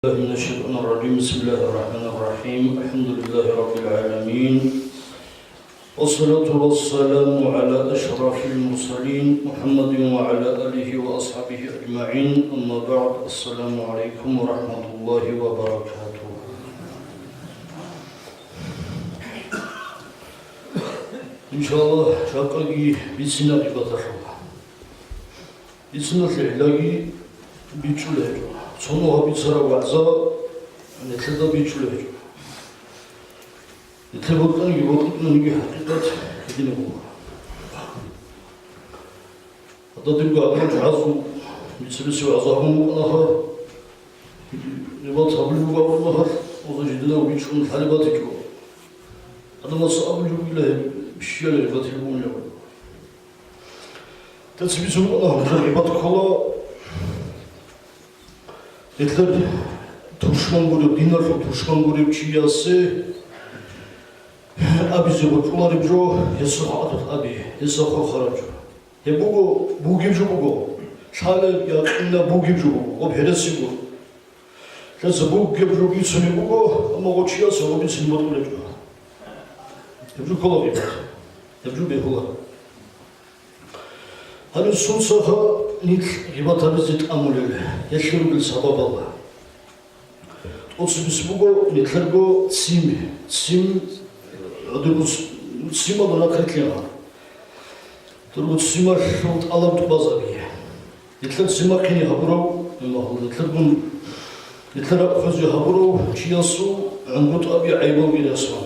من الشيطان الرجيم. بسم الله الرحمن الرحيم. الحمد لله رب العالمين، والصلاة والسلام على أشرف المرسلين محمد وعلى آله وأصحابه أجمعين. أما بعد، السلام عليكم ورحمة الله وبركاته. إن شاء الله شاقي بسنة بطرح بسنة العلاقي بيتشوله sonuna bir sıra varsa netlerde bir çile veriyor. Netle baktan gibi hakikat edine bu. Hatta Türkiye adına cihazı bitirisi ve azahımı bulaha ribat hablu bulaha o da cidden bir çoğun talibat ediyor. Adama sahabı bile bir şeyler ribat ediyor. Tesbih bulaha ribat kola Etler turşman grup, dinar turşman grup çiyası abi zıvırlar ibro hesap abi hesap xarac. Bu gibi bu. Şale yakında bu gibi bu. O peresi bu. Kasa bu gibi bir sene bu ama o çiyası o bir sene var öyle. Ebru kola gibi. Ebru bekola. Hani sunsaha nit ribatabizit amulele. Yaşıyor bir sabab Allah. Otuz bu nitlergo sim adımız sim adına kayıtlıya. Turgut simar şut alam tubazabiye. Nitler simar kini haburo nitler akhuzu haburo çiyasu angut abi aybo bir asma.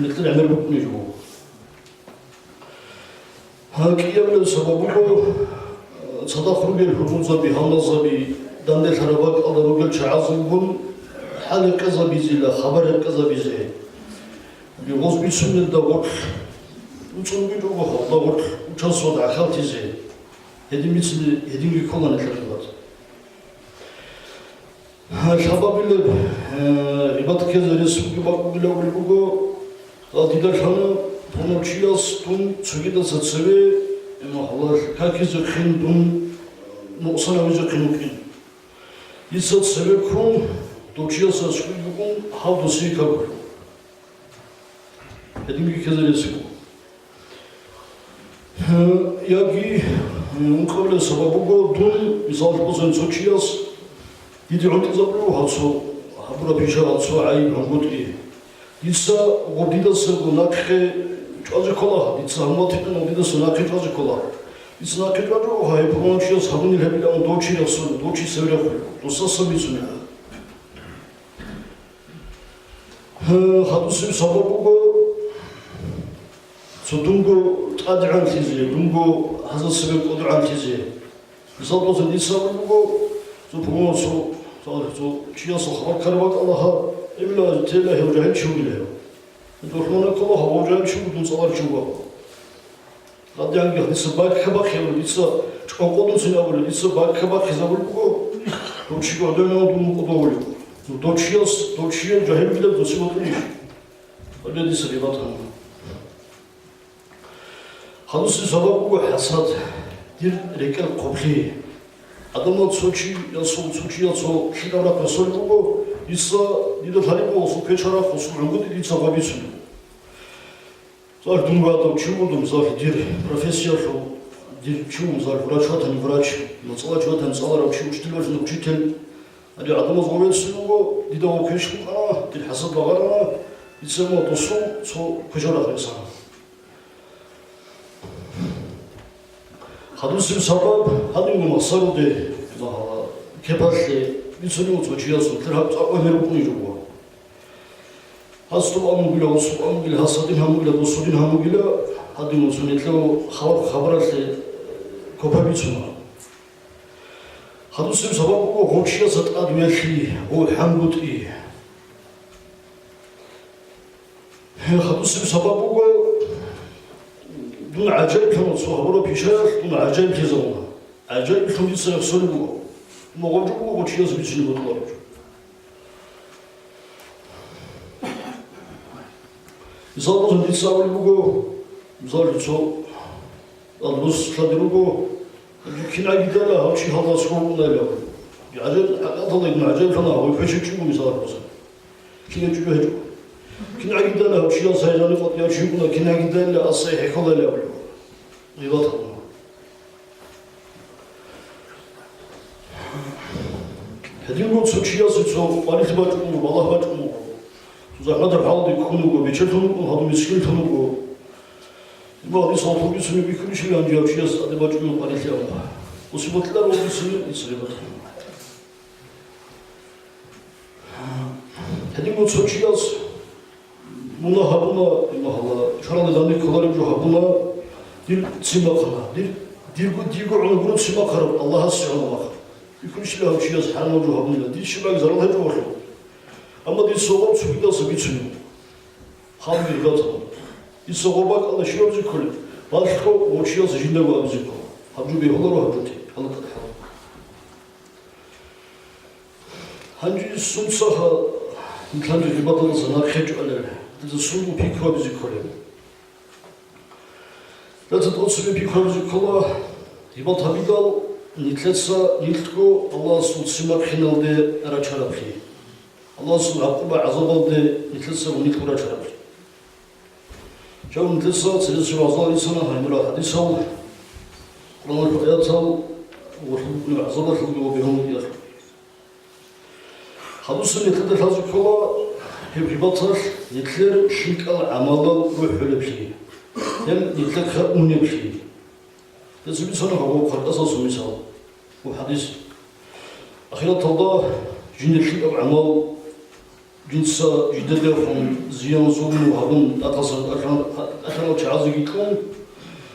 Nitler amel bu niju. Hakiyemle sababu صدق رجل حروزة بهمزة بدندل حربات على رجل شعازبون حال كذا بيزيلا خبر كذا بيزي يغوص بيسون الدور وصل بيجوه الدور وتصود عخال تيزي هدي يكون الحربات الشباب اللي رباط كذا رسم يبقى بلا بلوجو تدير شانه تونوشياس تون سويدا ساتسوي Allah herkese kendun noksana bize kendun. İsat sebekun doçiyasa sıkıntın havdusu kabul. Dediğim gibi kezeresi bu. Ya ki mukabele sababı bu dün misal bozan soçiyas didi untizablu hatso habura pişa hatso ayib hangutki. İsa o didası bu nakhe Azı kola, it's a multiple of the Sonaki Kola. It's not a quadro, I pronounce Havuni Hebila, Dochi or Sun, Dochi Severa, Dosasabizuna. Hadusim Sababugo, so Dungo Tadrantizi, Dungo has a civil Odrantizi. The Sabos and Isabugo, so Pomoso, so Chias of Karabat Allah, Emila Tela Hevra. Dormona kola havaca çubuk salar çubuğa. Hadi hangi hadise bak ya bitsa çokodun sene böyle bitsa bak hesabı bu. Doçigo dönem olduğunu doğru. Doçiyo cahil bile doçi oturuyor. Öyle dise ribat hanım. Hadise sabah bu hasad dir rekel kopli. Adamlar soçi ya so şidara kasol bu. İsa diyor talip olsun, peçara olsun, rıngı dedi sabah bir sürü. Zar dünyada çubuldum zar dir profesör dir çubum zar vraç. Mesela çatan salar akşam uçtular uçtel. Hadi adamız o versin o dide o keşke dir hasad bağırana İsa'ma dostu so peçara insan. Hadis'in sabah hadi bu masal de kepaşle bir sürü uçuyorsun, terhap ömür bunu bu. Hasta olan bile olsun, bile hasadın hamı bile, dostun hamı bile, hadi olsun etle o haberle kopabilsin. Hadis'im sabah bu hoşya zat admiyeli, o hamdut iyi. Hadis'im sabah bu dün acayip kanal sohbara pişer, dün acayip tezamına. Acayip kanal sayısı bu. Mogączą było ci rozbić nie odłożyć. Zaraz nic cały długo, zaraz co, albo z drugo, kina gidela, a ci hala słowo na lewo. 아주 아까도 아주 편하고 회식 중국이 살아서 기내 주로 해줘. 기나기 달라 취한 사회자는 어디야 주구나 기나기 달라 아싸 해커달라 버려. 이거 다. 해진고 취해서 저 빨리 집 가지고 말아 가지고 수사하다 하고도 그거고 며칠 통고 하도 며칠 통고 뭐 어디서 어떻게 수업이 그리시려 안 지어 취해서 아들 가지고 빨리 집 가. 무슨 뭐 따로 있으면 있어요. 해진고 취해서 문화 하부나 이거 사람들 단위 그거를 좀 하부나 딜 지막하나 딜고 오는 그런 지막하라 알라 하스야나 막 그리시려 취해서 하는 거 하부나 딜 심하게 사람 해줘 버려. 아마 딜 소금 죽이다서 미치는 하부 이거서 이 소금밖에 안 쉬어지 그래. 맞고 오치어서 진다고 하지 거. 한주비 hol로 하지. 한주 순서하 인간들 리바던서 나 해줘 알래. 그래서 술고 비크업이지 그래. 그래서 또 술이 비크업이지 콜라 이번 답이다 니틀사 니틀고 알라 술시마 khiнал데 알아차라피. 알라 술 아쿠바 아자발데 니틀사 니틀라 차라피. 좀 니틀사 제수 아자리서나 하이므라 하디서 그런 걸 해야서 우리 아자발 그거 배우는 게 하두스 니틀들 하지고 해비버터 니틀 실까 아마도 루흘르피 ем 니틀 카운니피 그래서 미선을 하고 걸어서 숨이서 그 하디스 아히라 토다 준일식 아마 진짜 유대대로 지연 소문을 하던 나타서 아타로 자즈기 통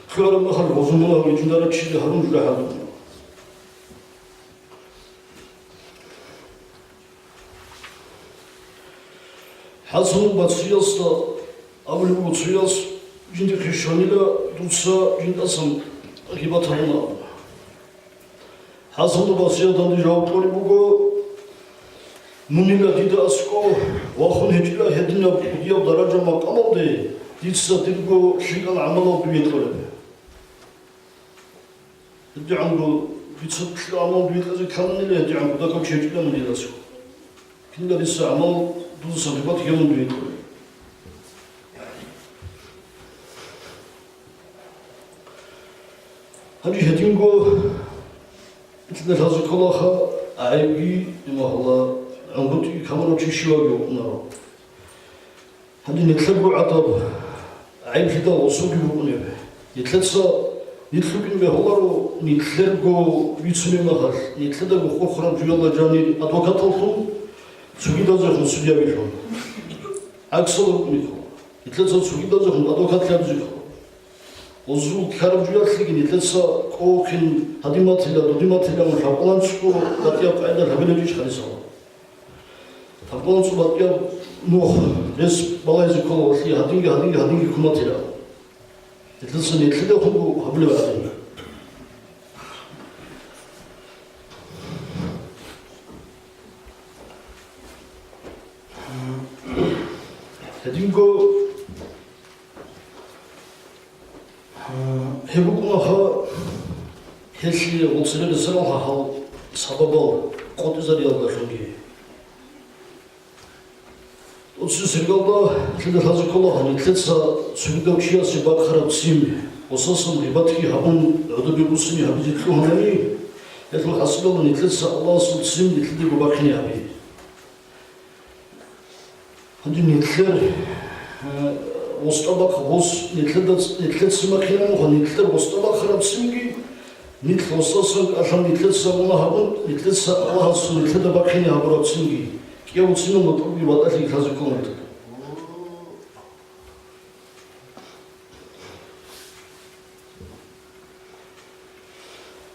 그거를 뭐 할 고소문을 하고 준다라 치지 하는 줄 알고 하선 바스였어 아무리고 수였어 진짜 크리스천이라 두사 진짜선 기바타나 하선도 바스였던 저 버리고 문이가 디다스고 와혼 해지라 해드냐 부디업 달아줘마 까먹대 디스 들고 시간 안 먹어 비에 그래 이제 안고 비츠 필요 안 먹어 비에까지 가는 일에 이제 안고 다 같이 해주려면 되다스고 근데 디스 안 먹어 두서 내가 어떻게 하면 비에 그래 아주 해진 거 이제 다시 콜라하 아이기 이모할라 안고티 카메라 치시와요 나로 한디 니틀고 아답 아이피다 오수기 부분에 이틀서 니틀긴 왜 홀라로 니틀고 위치면가 니틀고 호호랑 주요가 자니 아토카토도 수기다저 수디야비죠 악설로 이틀서 수기다저 아토카트야비죠 오수 카르주야스기 니틀서 코킨 하디마틀라 도디마틀라를 잡고난 치고 나티아 까이다 라벨레지 잘해서 답변 수밖에 뭐 레스 balaizi kolo si hadingi kumatira 이틀서 니틀데 홍보 하블레 받으니 해진거 해보구나 해시의 목소리를 사랑하고 사바바 꽃이자리한다 저기 또 생각다 근데 사실 콜라 하니 뜻사 수비도 취해서 bakharab sim 오서서 리바트기 하본 어디비 무슨이 하비지 그러니 그래서 하스도는 뜻사 알라 심 리들고 bak히니 하비 한지 니틀 오스타박 오스 니틀 스마키는 거 니틀 오스타박 심기 니틀 오서서 아산 니틀 사고나 하본 니틀 알라 수 니틀 bak히니 하보라 심기 я вот сильно трубил вода и сразу комнату.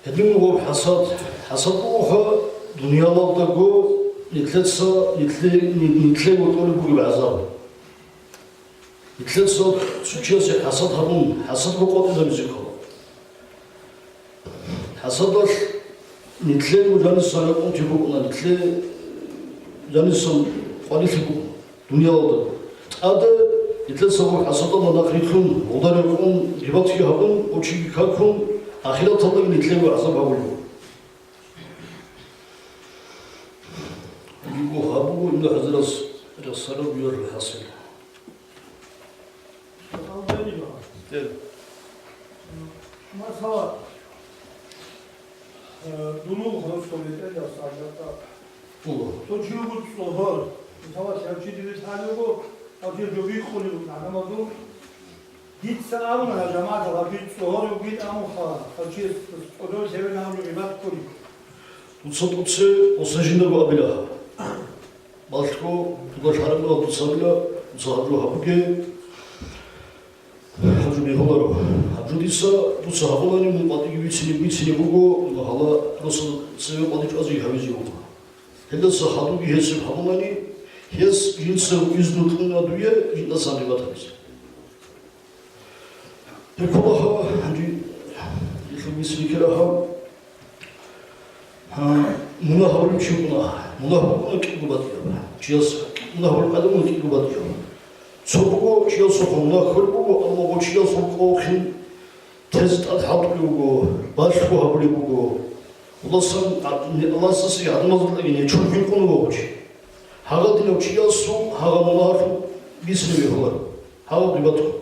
해준 거 하사도가 두니아라다고 니틀서 니틀고 돌보기 맞아. 니틀서 수치에서 하사하고 하사도 거기서 미지고. 하사도 니틀고 전서 공지보고나 니틀 자니선 관리시고 두니아오다 아데 이틀서고 가서도 만나 그리큰 오다려고 리바트기 하고 오치기 가고 아히라 털리기 니틀고 와서 가고 أبو ابن حزرس رسالة بيور الحاصل. مثلا دونو خلاص كميته يا ساعتها توجيه الصهر مثلا شرطي دي ثانيو او جوبي خولي انا موضوع ديت سلام على جماعه ربي الصهر وبيت امخا توجيه الصهر سيبنا نعمل رباط كوري وتصدقت وسجنوا قبلها مالكو تقول حرمنا وتصلنا وصادوا هبوكي 하주니 호가로 하주디서 부서 하고라니 뭐 어디 위치니 보고 하라 로서 세요 어디 아주 하비지고 hendes 하두기 했을 하고라니 hes 인서 유즈도 끝나도에 인다산이 같아지 그거가 한지 이슬미스니케라 하 문화하고를 치우구나 문화하고는 끼고 받이야 지어서 문화하고를 받으면 끼고 받이야 소보고 지어서 공나 걸보고 엄마고 지어서 꼭힌 테스트 하버리고 마시고 하버리고 우선 알라스시 아드마들에게 출근 끊는 거지 하가들이 지어서 하가 문화로 미스를 하고 하고 비바토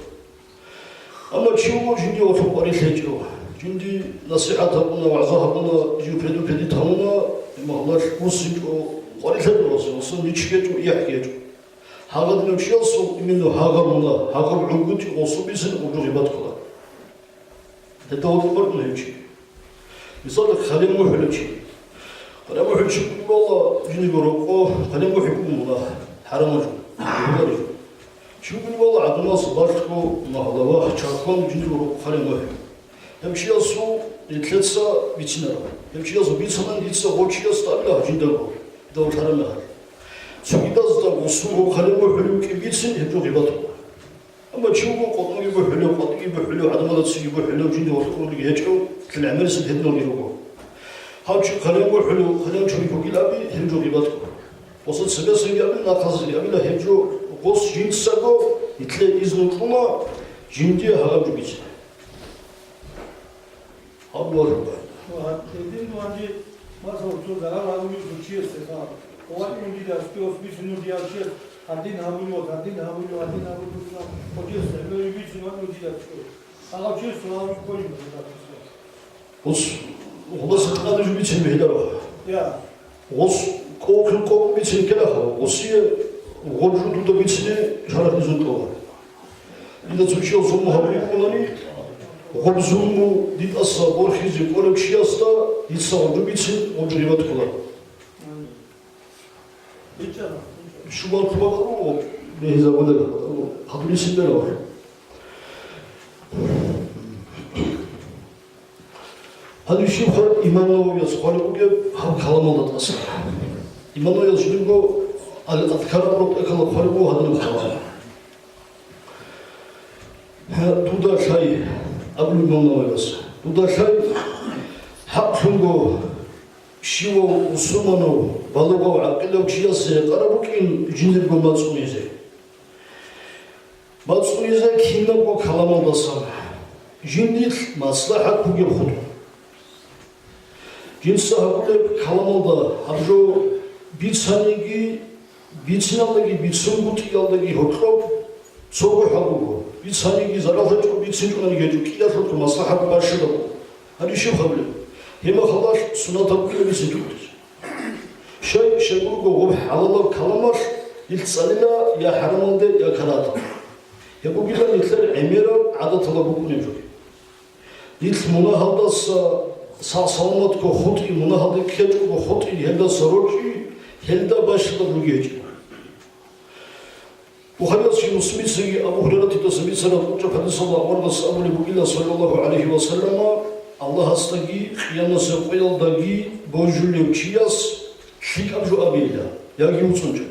아마 지우고 진짜 어서 버리 세죠 진디 나시아타구나 와자하구나 주페도 페디 타구나 뭐 하나 무슨고 버리 세도서 무슨 미치게 좀 이야기해 줘 하가들은 지어서 이민도 하가문화, 하가를 ουργ우티 오수비스는 우주에 받고라. 됐다 어디 버리면 해지. 이사도 가령을 흘렸지. 가령을 흘리고 몰라 주니 그렇고 가령을 해보구나. 하람을 좀. 이거를 주군이 몰라 아드마스 받고 나하다와 자권 주니 그렇고 가령을 해. 햄치어서 이틀사 미치나라. 햄치어서 미쳐는 있어 고치어서 달라 준다고. 너 사람이 하. 저기다서 수고 가는 걸 흘리고 미친 해도 해봐도 아마 지우고 꼬동이 걸 흘려 꼬동이 걸 흘려 아드마다 쓰기고 흘려 준데 어떻게 그렇게 해줘 그 라면에서 되는 놈이라고 하주 가는 걸 흘려 그냥 저기 거기라비 해줘 해봐도 어서 집에서 얘기하면 나가서 얘기하면 해줘 고스 진짜고 이틀에 이즈는 kuma 진지에 하가 주기지 아무거나 와 대진도 한지 맞아 저 나라라고 좋지였어 What you did as to speech in the Alshir, I didn't have you, I didn't have you, I didn't have you, or just a very rich one who did that. I'll just allow you calling 오스 하나도 좀 미친 메이더라. 야. 오스 꼭 미친 게라. 오스에 원주도 미친에 사람이 좀 더. 근데 좀 쉬어 좀 하고 있고나니 홈즈무 니다서 버히지 거를 치었다. 있어 좀 미친 원주리 받고라. 슈발 쿠바가로 내자보다 하두리 신대로 하두 시화 이만노비스 화려하게 하고 갈아먹었다 땄어 이만노비스 주는 거 알카라로 에컬로 화려고 하는 거 두다 사이 아블 이만노비스 두다 사이 합fun고 시워 우스만으로 발로고 아끼려고 지었어요. 깔아보긴 진들고 맞수이제. 맞수이제 긴나고 칼라몬다서 진들 마슬하 구게 호도. 진사하고래 칼라몬다 아주 비찬이기 비친하기 비춘부티가기 호트로 소고하고 비찬이기 자라서 좀 비친주는 게 좀 끼야서 좀 마슬하고 마시고 아주 쉬어가블. هما خلاص سنة تبقى بيسجود شيء يقول هو حلال كلامش يتصلى يا حرام ده يا كراته يقول كده يتصل أميرة عادة طلبوا كل يوم يتصل هذا سالمات كخطي منا هذا كده كخطي هذا سروجي هذا باش تبلغيج وخلاص في مسلم سي أبو هريرة تسمي سنة وجب حديث الله ورد أبو لبقيل صلى الله عليه وسلم Allah hastagi, yanası koyaldagi, bojulyu çiyas, şikabju abiyle, yagi uçunca.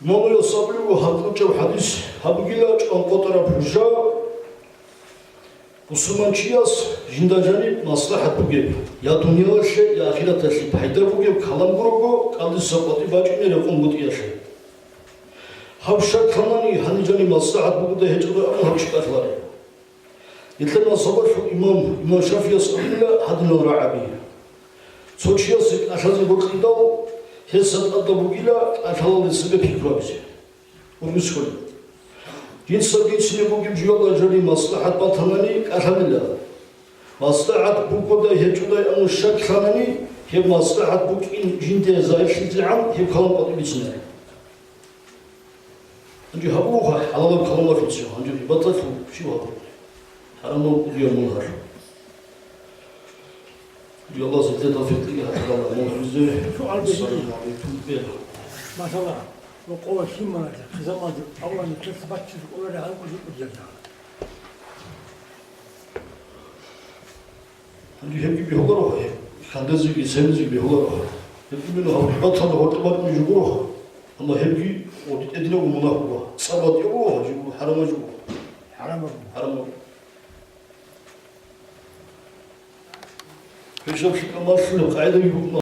Nonoyo sabliu hadluca hadis, habgilaç anqotara puja, Müslüman çiyas, jindajani maslahat bugeb. Ya dünya şey, ya ahiret şey, payda bugeb, kalam grubu, kaldı sapati bacı nere kongut yaşay. Havşak kanani, hanicani maslahat bugüde hecada ama havşakatları. يتلنا صبر إمام شافعي صلى الله عليه وسلم حدنا رعبي. سوتشيا سك أشهد بقيداو hesapla da bugüyle atalı sıvı pikrabıcı. Onu söylüyor. Gitse geçini bugün yola jeli maslahat batanani katamilla. Maslahat bu kadar hecudai anuşak tanani hep maslahat bu cinde zayıf şican hep kalmadı biçine. Önce habuha alalım kalmak için. Önce bir batat şey var. Haramı diyor bunlar. Diyor Allah size tafetli hatırlamam. Bize Şu albeti. bir Maşallah. O kova kim var? Kızamadı. Allah'ın kırsı başçılık. Öyle halk ucuk ya. Hani hep gibi yollar var. Kandezi gibi, semiz gibi yollar var. Hep gibi batanı orta bakmıyor bu. Ama hep gibi o edine umuna bu. Sabat yok o. Haramacı bu. Haram mı? Haram. Peşak şıkkı maşhur. Kayda gibi bu.